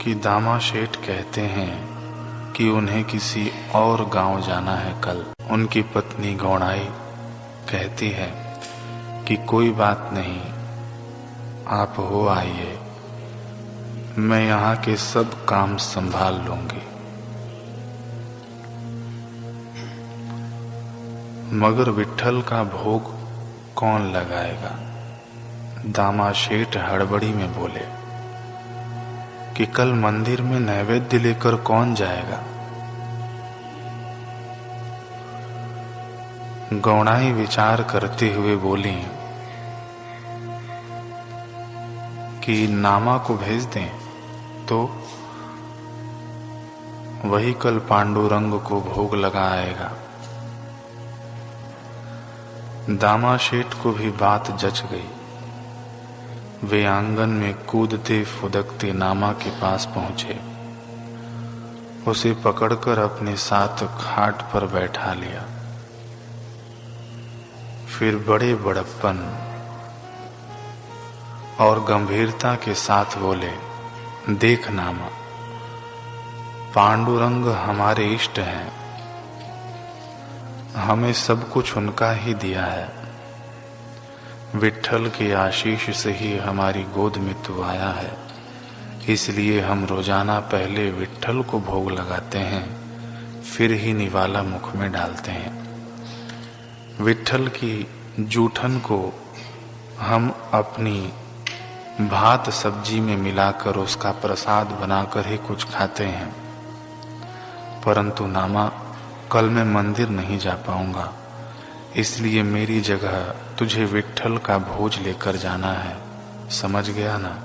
कि दामा शेठ कहते हैं कि उन्हें किसी और गांव जाना है कल। उनकी पत्नी गौणाई कहती है कि कोई बात नहीं, आप हो आइए, मैं यहाँ के सब काम संभाल लूंगी। मगर विट्ठल का भोग कौन लगाएगा? दामा शेठ हड़बड़ी में बोले कि कल मंदिर में नैवेद्य लेकर कौन जाएगा? गौणाई विचार करते हुए बोली कि नामा को भेज दें तो वही कल पांडुरंग को भोग लगा आएगा। दामा शेठ को भी बात जच गई। वे आंगन में कूदते फुदकते नामा के पास पहुंचे, उसे पकड़कर अपने साथ खाट पर बैठा लिया। फिर बड़े बड़प्पन और गंभीरता के साथ बोले, देख नामा, पांडुरंग हमारे इष्ट हैं, हमें सब कुछ उनका ही दिया है। विट्ठल के आशीष से ही हमारी गोद में तू आया है, इसलिए हम रोजाना पहले विट्ठल को भोग लगाते हैं, फिर ही निवाला मुख में डालते हैं। विट्ठल की जूठन को हम अपनी भात सब्जी में मिलाकर उसका प्रसाद बनाकर ही कुछ खाते हैं। परंतु नामा, कल मैं मंदिर नहीं जा पाऊंगा, इसलिए मेरी जगह तुझे विट्ठल का भोज लेकर जाना है, समझ गया ना?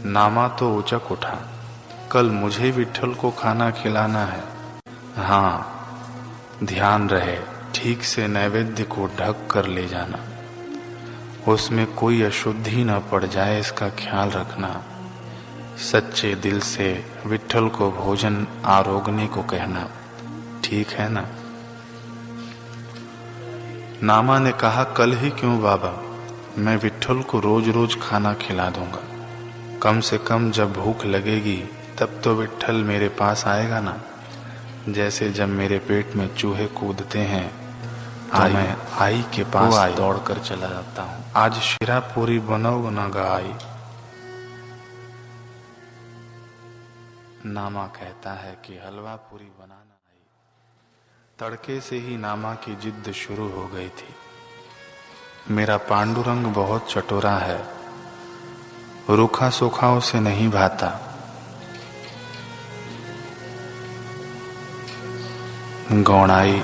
नामा तो उचक उठा, कल मुझे विट्ठल को खाना खिलाना है। हाँ, ध्यान रहे, ठीक से नैवेद्य को ढक कर ले जाना, उसमें कोई अशुद्धि न पड़ जाए, इसका ख्याल रखना। सच्चे दिल से विट्ठल को भोजन आरोगने को कहना, ठीक है ना? नामा ने कहा, कल ही क्यों बाबा, मैं विट्ठल को रोज रोज खाना खिला दूंगा। कम से कम जब भूख लगेगी तब तो विट्ठल मेरे पास आएगा ना। जैसे जब मेरे पेट में चूहे कूदते हैं तो मैं आई के पास दौड़ कर चला जाता हूँ। आज शिरा पूरी बनाओ ना गाई। नामा कहता है कि हलवा पूरी बनाना आई। तड़के से ही नामा की जिद शुरू हो गई थी। मेरा पांडुरंग बहुत चटोरा है, रूखा सूखा उसे नहीं भाता। गौणाई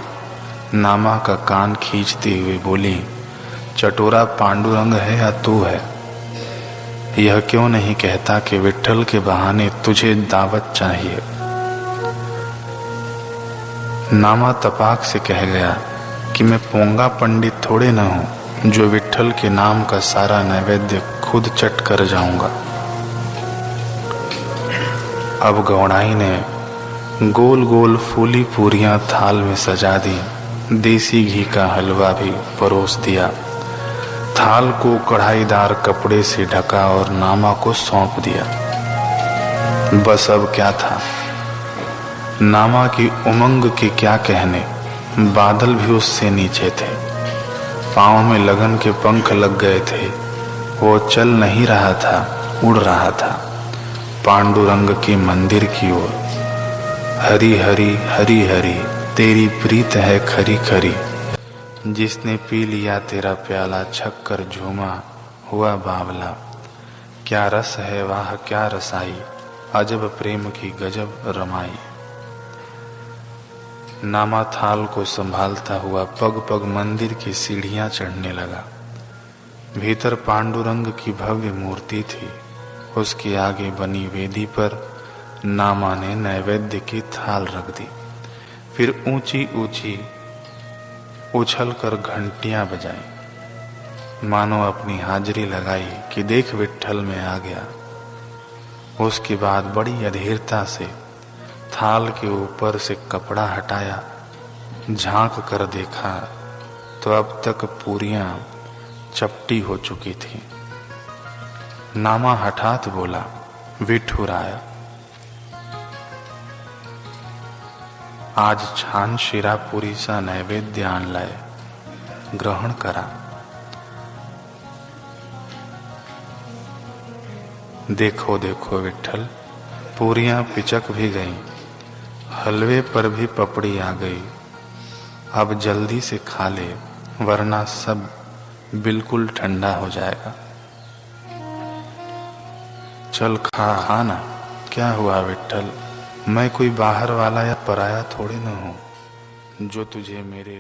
नामा का कान खींचती हुए बोली, चटोरा पांडुरंग है या तू है? यह क्यों नहीं कहता कि विट्ठल के बहाने तुझे दावत चाहिए? नामा तपाक से कह गया कि मैं पोंगा पंडित थोड़े न हूं जो विट्ठल के नाम का सारा नैवेद्य खुद चट कर जाऊंगा। अब गौणाई ने गोल गोल फूली पूरियां थाल में सजा दी, देसी घी का हलवा भी परोस दिया। थाल को कढ़ाईदार कपड़े से ढका और नामा को सौंप दिया। बस अब क्या था, नामा की उमंग के क्या कहने, बादल भी उससे नीचे थे। पांव में लगन के पंख लग गए थे, वो चल नहीं रहा था, उड़ रहा था पांडुरंग के मंदिर की ओर। हरी हरी हरी हरी तेरी प्रीत है खरी खरी, जिसने पी लिया तेरा प्याला छक कर झूमा हुआ बावला। क्या रस है वाह क्या रसाई, अजब प्रेम की गजब रमाई। नामा थाल को संभालता हुआ पग पग मंदिर की सीढ़ियां चढ़ने लगा। भीतर पांडुरंग की भव्य मूर्ति थी। उसके आगे बनी वेदी पर नामा ने नैवेद्य की थाल रख दी। फिर ऊंची ऊंची उछल कर घंटियां बजाई, मानो अपनी हाजिरी लगाई कि देख विट्ठल में आ गया। उसके बाद बड़ी अधीरता से थाल के ऊपर से कपड़ा हटाया, झांक कर देखा तो अब तक पूरियां चपटी हो चुकी थी। नामा हठात बोला, विठुराया। आज छान शिरापुरीचा नैवेद्य आणलाय, ग्रहण करा। देखो देखो विठ्ठल, पूरियां पिचक भी गईं, हलवे पर भी पपड़ी आ गई। अब जल्दी से खा ले, वरना सब बिल्कुल ठंडा हो जाएगा। चल खा ना। क्या हुआ विठ्ठल, मैं कोई बाहर वाला या पराया थोड़ी न हूं जो तुझे मेरे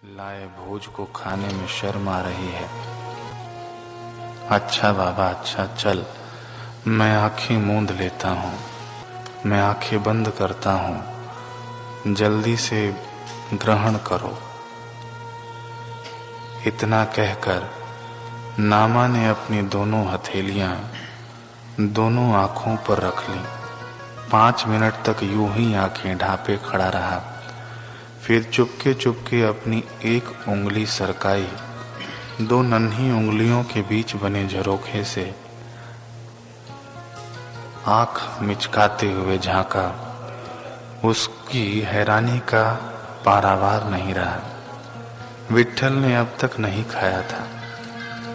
लाए भोज को खाने में शर्म आ रही है। अच्छा बाबा अच्छा, चल मैं आंखें मूंद लेता हूँ, मैं आंखें बंद करता हूँ, जल्दी से ग्रहण करो। इतना कहकर नामा ने अपनी दोनों हथेलियां दोनों आंखों पर रख लीं। 5 मिनट तक यूं ही आंखें ढांपे खड़ा रहा। फिर चुपके चुपके अपनी एक उंगली सरकाई, 2 नन्ही उंगलियों के बीच बने झरोखे से आंख मिचकाते हुए झांका। उसकी हैरानी का पारावार नहीं रहा। विठ्ठल ने अब तक नहीं खाया था।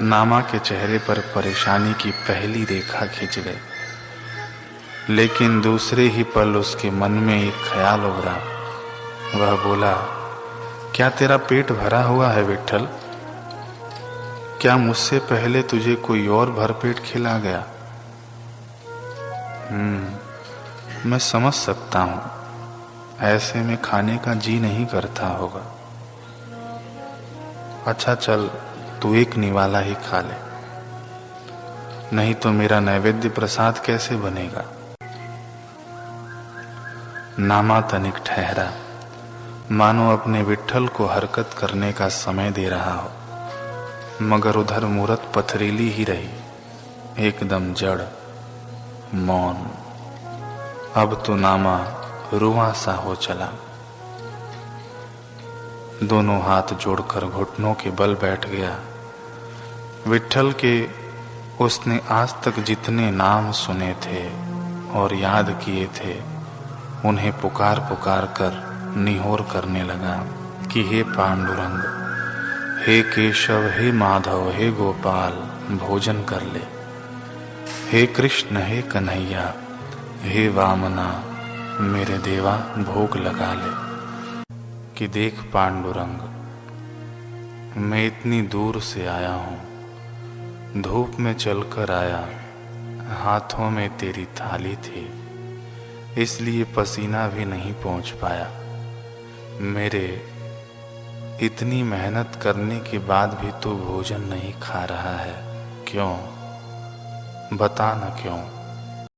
नामा के चेहरे पर परेशानी की पहली रेखा खिंच गई। लेकिन दूसरे ही पल उसके मन में एक ख्याल उभरा। वह बोला, क्या तेरा पेट भरा हुआ है विठ्ठल? क्या मुझसे पहले तुझे कोई और भरपेट खिला गया? मैं समझ सकता हूं, ऐसे में खाने का जी नहीं करता होगा। अच्छा चल, तू एक निवाला ही खा ले, नहीं तो मेरा नैवेद्य प्रसाद कैसे बनेगा। नामा तनिक ठहरा, मानो अपने विठ्ठल को हरकत करने का समय दे रहा हो, मगर उधर मूरत पथरीली ही रही, एकदम जड़, मौन। अब तो नामा रुआं सा हो चला। दोनों हाथ जोड़कर घुटनों के बल बैठ गया। विठ्ठल के उसने आज तक जितने नाम सुने थे और याद किए थे, उन्हें पुकार पुकार कर निहोर करने लगा कि हे पांडुरंग, हे केशव, हे माधव, हे गोपाल, भोजन कर ले। हे कृष्ण, हे कन्हैया, हे वामना, मेरे देवा भोग लगा ले। कि देख पांडुरंग, मैं इतनी दूर से आया हूँ, धूप में चलकर आया, हाथों में तेरी थाली थी, इसलिए पसीना भी नहीं पहुँच पाया। मेरे इतनी मेहनत करने के बाद भी तू भोजन नहीं खा रहा है, क्यों? बता न क्यों?